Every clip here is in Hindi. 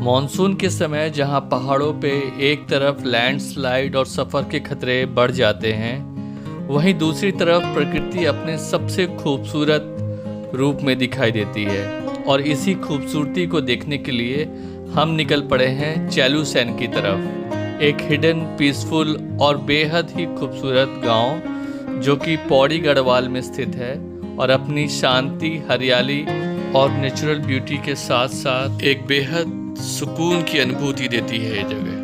मॉनसून के समय जहां पहाड़ों पे एक तरफ लैंडस्लाइड और सफ़र के खतरे बढ़ जाते हैं, वहीं दूसरी तरफ प्रकृति अपने सबसे खूबसूरत रूप में दिखाई देती है। और इसी खूबसूरती को देखने के लिए हम निकल पड़े हैं चैलुसैन की तरफ, एक हिडन, पीसफुल और बेहद ही खूबसूरत गांव जो कि पौड़ी गढ़वाल में स्थित है और अपनी शांति, हरियाली और नेचुरल ब्यूटी के साथ साथ एक बेहद सुकून की अनुभूति देती है ये जगह।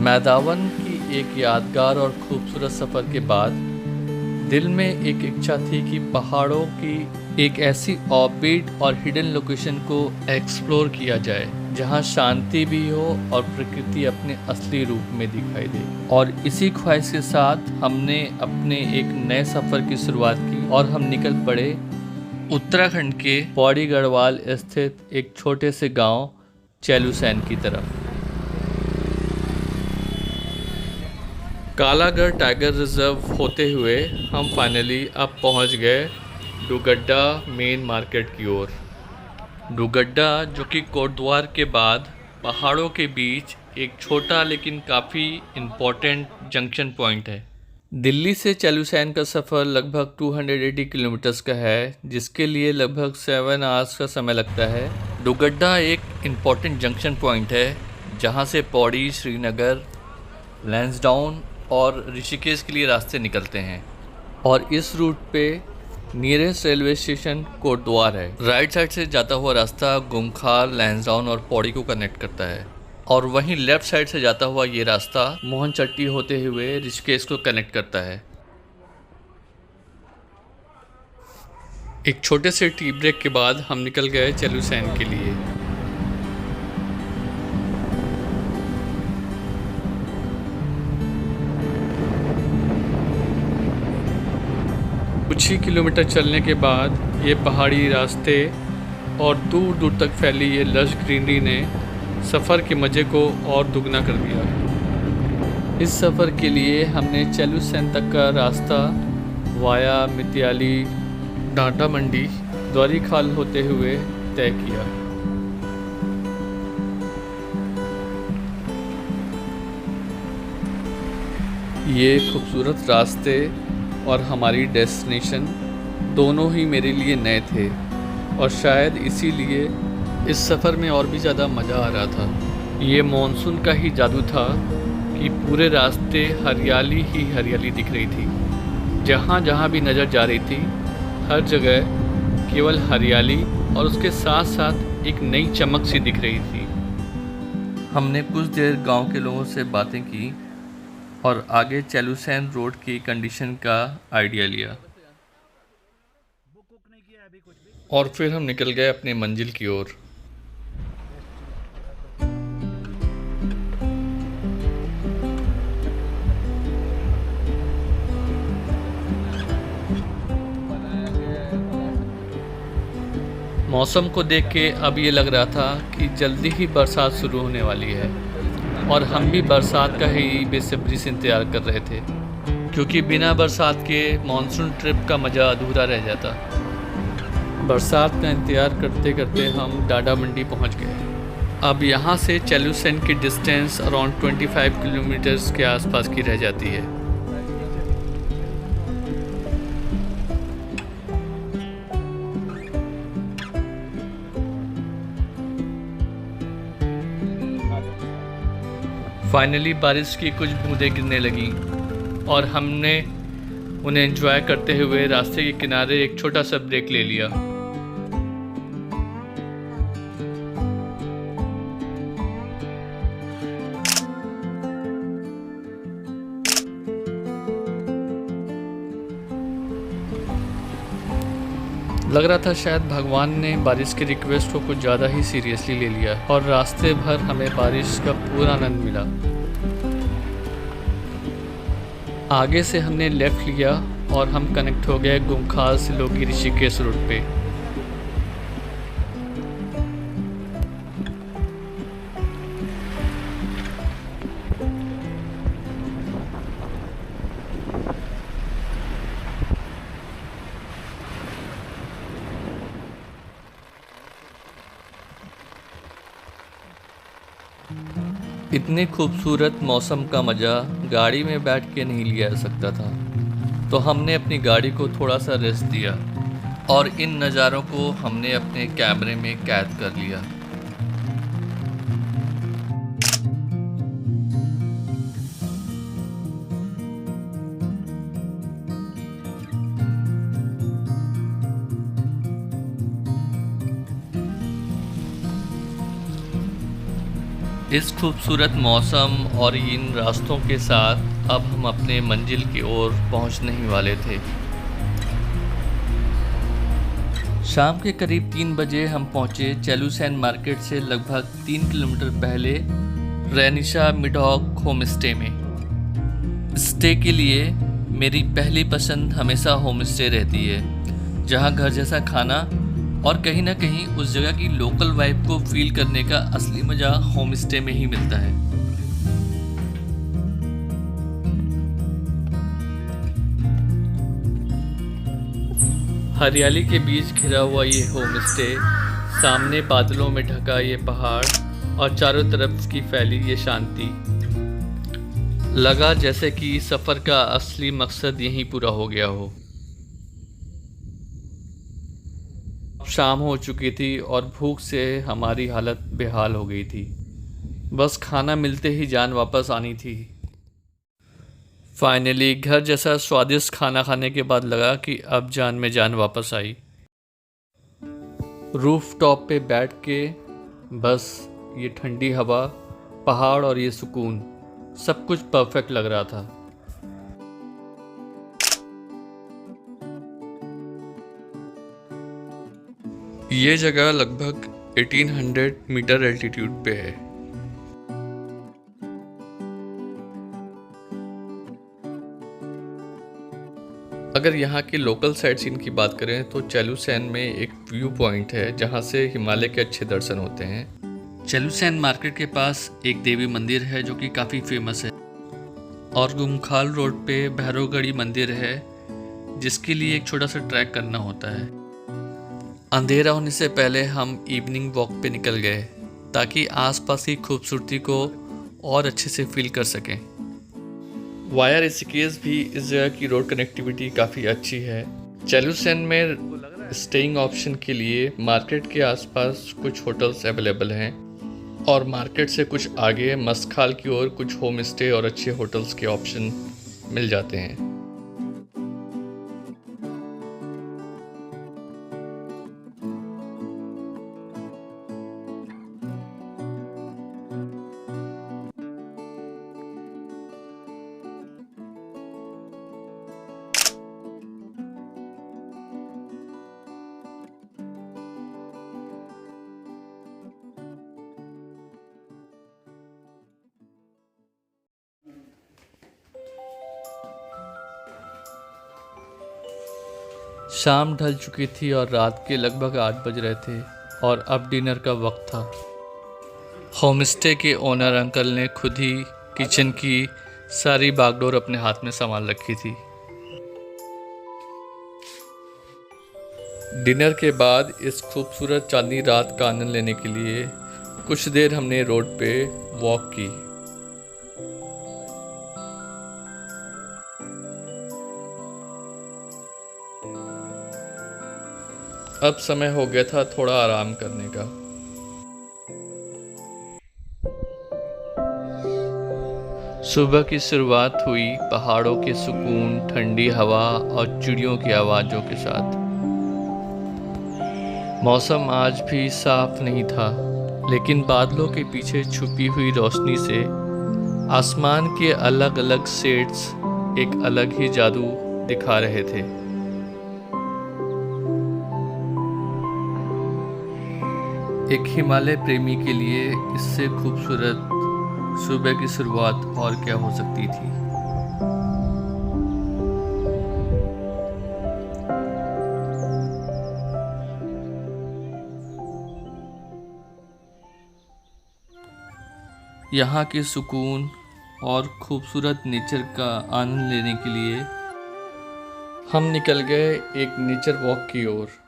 मैदावन की एक यादगार और खूबसूरत सफ़र के बाद दिल में एक इच्छा थी कि पहाड़ों की एक ऐसी ऑफबीट और हिडन लोकेशन को एक्सप्लोर किया जाए जहां शांति भी हो और प्रकृति अपने असली रूप में दिखाई दे। और इसी ख्वाहिश के साथ हमने अपने एक नए सफ़र की शुरुआत की और हम निकल पड़े उत्तराखंड के पौड़ी गढ़वाल स्थित एक छोटे से गांव चैलुसैन की तरफ। कालागढ़ टाइगर रिजर्व होते हुए हम फाइनली अब पहुंच गए डूगड्डा मेन मार्केट की ओर। डूगड्डा जो कि कोटद्वार के बाद पहाड़ों के बीच एक छोटा लेकिन काफ़ी इम्पोर्टेंट जंक्शन पॉइंट है। दिल्ली से चैलुसैन का सफ़र लगभग 280 किलोमीटर्स का है, जिसके लिए लगभग 7 आवर्स का समय लगता है। डूगड्डा एक इम्पोर्टेंट जंक्शन पॉइंट है जहां से पौड़ी, श्रीनगर, लैंसडाउन और ऋषिकेश के लिए रास्ते निकलते हैं। और इस रूट पे नियरेस्ट रेलवे स्टेशन कोटद्वार है। राइट साइड से जाता हुआ रास्ता गुमखार, लैंसडाउन और पौड़ी को कनेक्ट करता है और वहीं लेफ्ट साइड से जाता हुआ ये रास्ता मोहनचट्टी होते हुए ऋषिकेश को कनेक्ट करता है। एक छोटे से टी ब्रेक के बाद हम निकल गए चैलुसैन के लिए। कुछ ही किलोमीटर चलने के बाद ये पहाड़ी रास्ते और दूर दूर तक फैली ये लश ग्रीनरी ने सफ़र के मज़े को और दुगना कर दिया। इस सफ़र के लिए हमने चैलुसैन तक का रास्ता वाया मित्याली, डांडा मंडी, द्वारी खाल होते हुए तय किया। ये खूबसूरत रास्ते और हमारी डेस्टिनेशन दोनों ही मेरे लिए नए थे और शायद इसीलिए इस सफ़र में और भी ज़्यादा मज़ा आ रहा था। ये मॉनसून का ही जादू था कि पूरे रास्ते हरियाली ही हरियाली दिख रही थी। जहाँ जहाँ भी नज़र जा रही थी, हर जगह केवल हरियाली और उसके साथ साथ एक नई चमक सी दिख रही थी। हमने कुछ देर गांव के लोगों से बातें की और आगे चैलुसैन रोड की कंडीशन का आइडिया लिया और फिर हम निकल गए अपने मंजिल की ओर। मौसम को देख के अब ये लग रहा था कि जल्दी ही बरसात शुरू होने वाली है और हम भी बरसात का ही बेसब्री से इंतज़ार कर रहे थे, क्योंकि बिना बरसात के मॉनसून ट्रिप का मज़ा अधूरा रह जाता। बरसात का इंतज़ार करते करते हम डांडा मंडी पहुंच गए। अब यहाँ से चैलुसैन की डिस्टेंस अराउंड 25 किलोमीटर्स के आसपास की रह जाती है। फाइनली बारिश की कुछ बूंदें गिरने लगीं और हमने उन्हें एंजॉय करते हुए रास्ते के किनारे एक छोटा सा ब्रेक ले लिया। लग रहा था शायद भगवान ने बारिश की रिक्वेस्ट को कुछ ज़्यादा ही सीरियसली ले लिया और रास्ते भर हमें बारिश का पूरा आनंद मिला। आगे से हमने लेफ़्ट लिया और हम कनेक्ट हो गए गुमखाल सिलोगी ऋषिकेश रूट पे। इतने खूबसूरत मौसम का मज़ा गाड़ी में बैठ के नहीं लिया जा सकता था, तो हमने अपनी गाड़ी को थोड़ा सा रेस्ट दिया और इन नज़ारों को हमने अपने कैमरे में कैद कर लिया। इस खूबसूरत मौसम और इन रास्तों के साथ अब हम अपने मंजिल की ओर पहुंचने ही वाले थे। शाम के करीब 3 बजे हम पहुंचे चेलुसैन मार्केट से लगभग 3 किलोमीटर पहले रैनिशा मिडहॉक होम स्टे में। स्टे के लिए मेरी पहली पसंद हमेशा होम स्टे रहती है, जहां घर जैसा खाना और कहीं ना कहीं उस जगह की लोकल वाइब को फील करने का असली मज़ा होम स्टे में ही मिलता है। हरियाली के बीच घिरा हुआ ये होम स्टे, सामने बादलों में ढका ये पहाड़ और चारों तरफ की फैली ये शांति, लगा जैसे कि सफ़र का असली मकसद यहीं पूरा हो गया हो। शाम हो चुकी थी और भूख से हमारी हालत बेहाल हो गई थी। बस खाना मिलते ही जान वापस आनी थी। फाइनली घर जैसा स्वादिष्ट खाना खाने के बाद लगा कि अब जान में जान वापस आई। रूफ टॉप पे बैठ के बस ये ठंडी हवा, पहाड़ और ये सुकून, सब कुछ परफेक्ट लग रहा था। ये जगह लगभग 1800 मीटर एल्टीट्यूड पे है। अगर यहाँ के लोकल साइट सीन की बात करें तो चेलुसैन में एक व्यू पॉइंट है जहाँ से हिमालय के अच्छे दर्शन होते हैं। चेलुसैन मार्केट के पास एक देवी मंदिर है जो कि काफ़ी फेमस है, और गुमखाल रोड पे भैरवगढ़ी मंदिर है जिसके लिए एक छोटा सा ट्रैक करना होता है। अंधेरा होने से पहले हम इवनिंग वॉक पे निकल गए ताकि आसपास की खूबसूरती को और अच्छे से फील कर सकें। वाया ऋषिकेश भी इस जगह की रोड कनेक्टिविटी काफ़ी अच्छी है। चेलुसैन में स्टेइंग ऑप्शन के लिए मार्केट के आसपास कुछ होटल्स अवेलेबल हैं और मार्केट से कुछ आगे मस्खाल की ओर कुछ होम स्टे और अच्छे होटल्स के ऑप्शन मिल जाते हैं। शाम ढल चुकी थी और रात के लगभग 8 बज रहे थे और अब डिनर का वक्त था। होमस्टे के ओनर अंकल ने खुद ही किचन की सारी बागडोर अपने हाथ में संभाल रखी थी। डिनर के बाद इस खूबसूरत चांदनी रात का आनंद लेने के लिए कुछ देर हमने रोड पे वॉक की। अब समय हो गया था थोड़ा आराम करने का। सुबह की शुरुआत हुई पहाड़ों के सुकून, ठंडी हवा और चिड़ियों की आवाज़ों के साथ। मौसम आज भी साफ नहीं था, लेकिन बादलों के पीछे छुपी हुई रोशनी से आसमान के अलग अलग शेड्स एक अलग ही जादू दिखा रहे थे। एक हिमालय प्रेमी के लिए इससे खूबसूरत सुबह की शुरुआत और क्या हो सकती थी। यहाँ के सुकून और खूबसूरत नेचर का आनंद लेने के लिए हम निकल गए एक नेचर वॉक की ओर।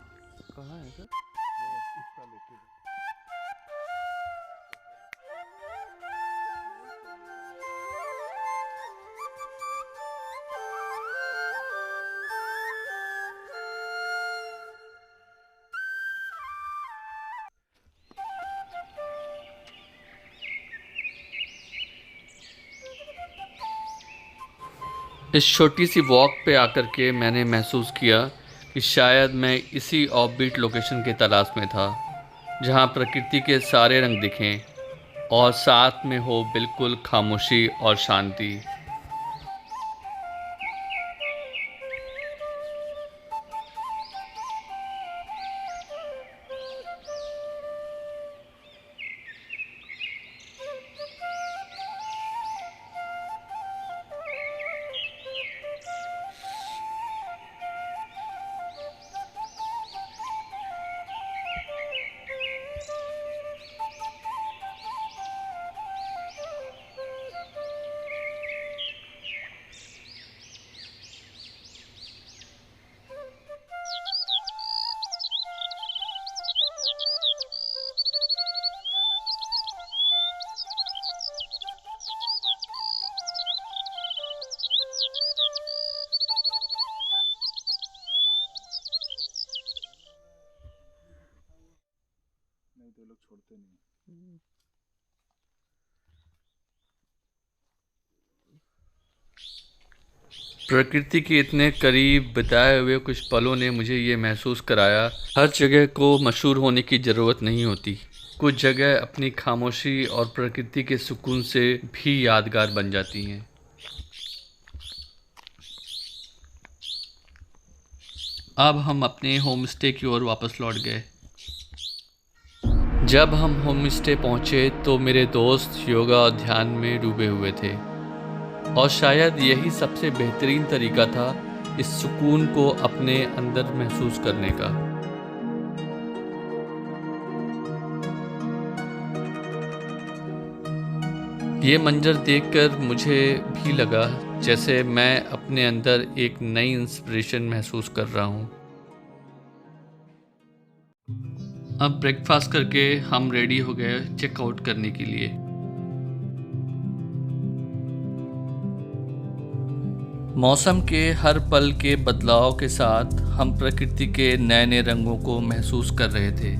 इस छोटी सी वॉक पे आकर के मैंने महसूस किया कि शायद मैं इसी ऑफबीट लोकेशन के तलाश में था, जहाँ प्रकृति के सारे रंग दिखें और साथ में हो बिल्कुल खामोशी और शांति। तो लोग छोड़ते नहीं। प्रकृति के इतने करीब बिताए हुए कुछ पलों ने मुझे ये महसूस कराया, हर जगह को मशहूर होने की ज़रूरत नहीं होती। कुछ जगह अपनी खामोशी और प्रकृति के सुकून से भी यादगार बन जाती हैं। अब हम अपने होम स्टे की ओर वापस लौट गए। जब हम होम स्टे पहुँचे तो मेरे दोस्त योगा और ध्यान में डूबे हुए थे, और शायद यही सबसे बेहतरीन तरीका था इस सुकून को अपने अंदर महसूस करने का। ये मंजर देखकर मुझे भी लगा जैसे मैं अपने अंदर एक नई इंस्पिरेशन महसूस कर रहा हूँ। अब ब्रेकफास्ट करके हम रेडी हो गए चेकआउट करने के लिए। मौसम के हर पल के बदलाव के साथ हम प्रकृति के नए नए रंगों को महसूस कर रहे थे।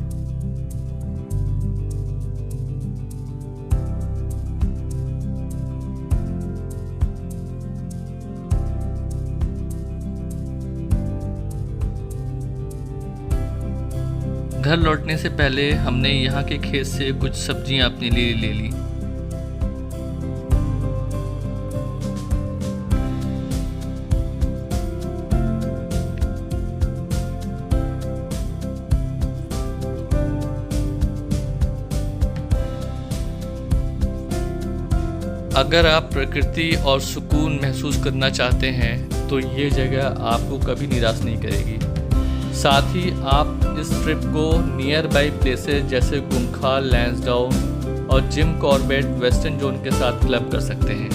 घर लौटने से पहले हमने यहाँ के खेत से कुछ सब्जियाँ अपने लिए ले ली। अगर आप प्रकृति और सुकून महसूस करना चाहते हैं तो ये जगह आपको कभी निराश नहीं करेगी। साथ ही आप इस ट्रिप को नियर बाई प्लेसेस जैसे गुमखा, लैंसडाउन और जिम कॉर्बेट वेस्टर्न जोन के साथ क्लब कर सकते हैं।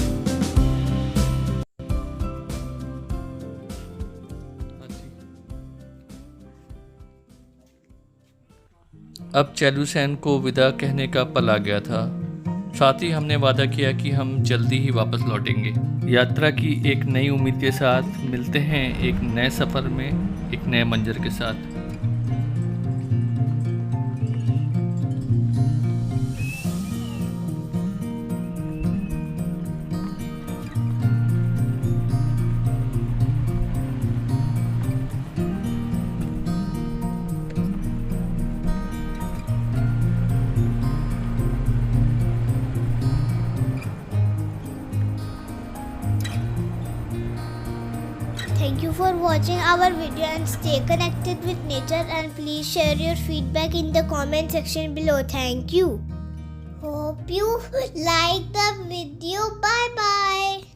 अब चैलुसैन को विदा कहने का पल आ गया था। साथ ही हमने वादा किया कि हम जल्दी ही वापस लौटेंगे। यात्रा की एक नई उम्मीद के साथ मिलते हैं एक नए सफ़र में, एक नए मंजर के साथ। Thank you for watching our video and stay connected with nature, and please share your feedback in the comment section below. Thank you. Hope you like the video. Bye bye.